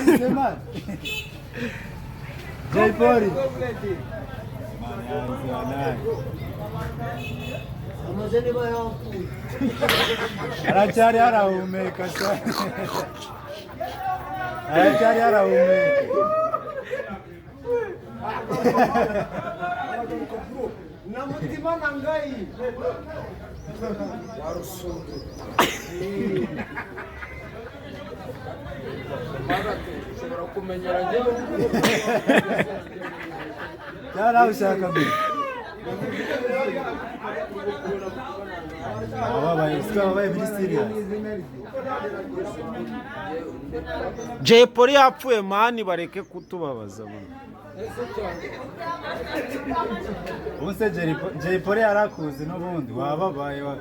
Warayize man. Jay Polly. Amazeni bayağı. Arachari arahumeka cyane. Arachari arahumeka. Namutima nangai. Warusundu. Ushobora kumenyera njyewe. Yara ushaka mbi. Babaye muri Syria. Jay Polly yapfuye mani bareke kutubabaza bana. Ubuse Jay Polly yarakuze n'ubundi wababaye wa.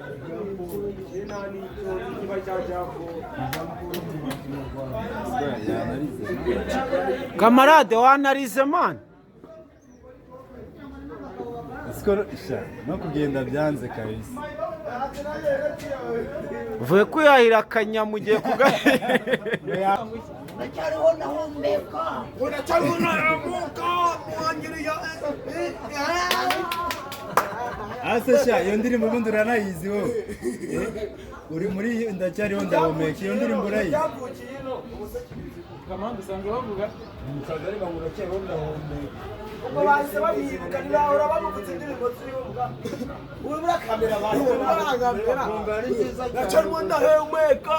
Kamarade wanarize man. Skoro isha no kugenda byanze kabisa. Vuye kuyahira akanya mugiye Nacyariho nahumeka. Nacyariho naramuka. Mwangiriya. Asesha iyo ndirimbo ubundi uranayizi wo. Uri muri ndacyariho ndahumeka iyo ndirimbo urayizi. Kamanda usanga bavuga Kagari bangura cyero ndahumeka. Ubwo bahise babibuka nibahora bamuvutse indirimbo z'iyumva. Uri muri kamera abantu barangambira. Nacyariho ndahumeka.